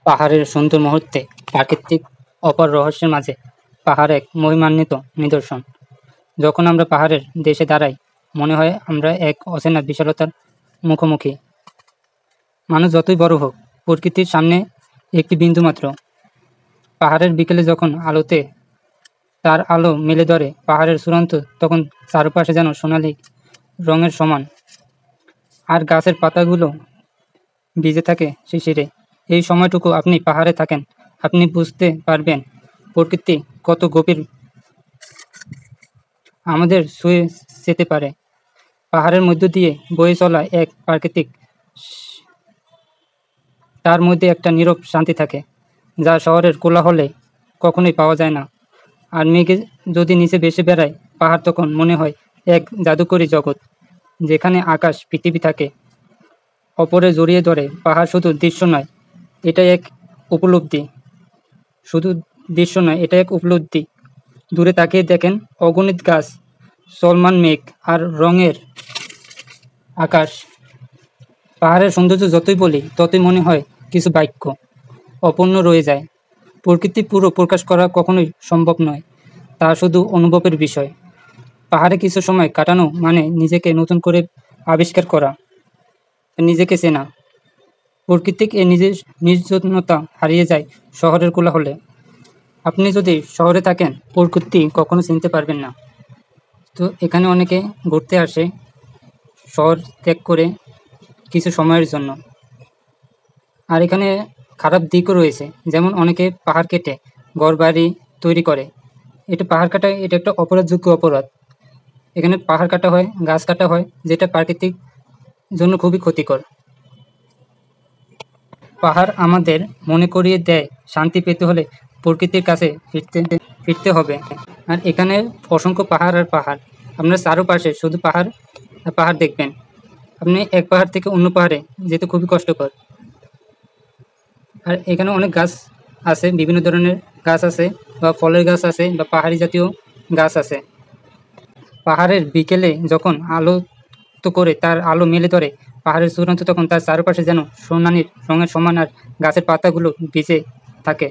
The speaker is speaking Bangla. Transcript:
পাহাড়ের সুন্দর মুহূর্তে প্রাকৃতিক অপার রহস্যের মাঝে পাহাড় এক মহিমান্বিত নিদর্শন। যখন আমরা পাহাড়ের দেশে দাঁড়াই, মনে হয় আমরা এক অচেনা বিশালতার মুখোমুখি। মানুষ যতই বড় হোক, প্রকৃতির সামনে একটি বিন্দু মাত্র। পাহাড়ের বিকেলে যখন আলোতে তার আলো মেলে ধরে পাহাড়ের চূড়ান্ত, তখন চারপাশে যেন সোনালি রঙের সমান, আর গাছের পাতাগুলো ভিজে থাকে শিশিরে। এই সময়টুকু আপনি পাহাড়ে থাকেন, আপনি বুঝতে পারবেন প্রকৃতি কত গভীর আমাদের ছুঁয়ে যেতে পারে। পাহাড়ের মধ্য দিয়ে বয়ে চলা এক প্রাকৃতিক, তার মধ্যে একটা নীরব শান্তি থাকে, যা শহরের কোলাহলে কখনোই পাওয়া যায় না। আর মেঘে যদি নিচে ভেসে বেড়ায় পাহাড়, তখন মনে হয় এক জাদুকরী জগৎ, যেখানে আকাশ পৃথিবী থাকে অপরে জড়িয়ে ধরে। পাহাড় শুধু দৃশ্য নয়, এটা এক উপলব্ধি। শুধু দৃশ্য নয়, এটা এক উপলব্ধি। দূরে তাকিয়ে দেখেন অগণিত গাছ, চলমান মেঘ আর রঙের আকাশ। পাহাড়ের সৌন্দর্য যতই বলি, ততই মনে হয় কিছু বাক্য অপূর্ণ রয়ে যায়। প্রকৃতি পুরো প্রকাশ করা কখনোই সম্ভব নয়, তা শুধু অনুভবের বিষয়। পাহাড়ে কিছু সময় কাটানো মানে নিজেকে নতুন করে আবিষ্কার করা, নিজেকে চেনা। প্রকৃতিক এই নিজের নির্জনতা হারিয়ে যায় শহরের কোলাহলে। আপনি যদি শহরে থাকেন, প্রকৃতি কখনো চিনতে পারবেন না। তো এখানে অনেকে ঘুরতে আসে শহর ত্যাগ করে কিছু সময়ের জন্য। আর এখানে খারাপ দিকও রয়েছে, যেমন অনেকে পাহাড় কেটে ঘরবাড়ি তৈরি করে। এটা পাহাড় কাটা, এটা একটা অপরাধযোগ্য অপরাধ। এখানে পাহাড় কাটা হয়, গাছ কাটা হয়, যেটা প্রাকৃতিক জন্য খুবই ক্ষতিকর। পাহাড় আমাদের মনে করিয়ে দেয়, শান্তি পেতে হলে প্রকৃতির কাছে ফিরতে হবে। আর এখানে অসংখ্য পাহাড় আর পাহাড়, আপনার চারপাশে শুধু পাহাড় আর পাহাড় দেখবেন। আপনি এক পাহাড় থেকে অন্য পাহাড়ে যেতে খুবই কষ্টকর। আর এখানে অনেক গাছ আছে, বিভিন্ন ধরনের গাছ আছে, বা ফলের গাছ আছে, বা পাহাড়ি জাতীয় গাছ আছে। পাহাড়ের বিকেলে যখন আলো তো করে তার আলো মেলে ধরে পাহাড়ের চূড়ান্ত, তখন তার চারপাশে যেন সোনালির রঙের সমান, আর গাছের পাতাগুলো ভিজে থাকে।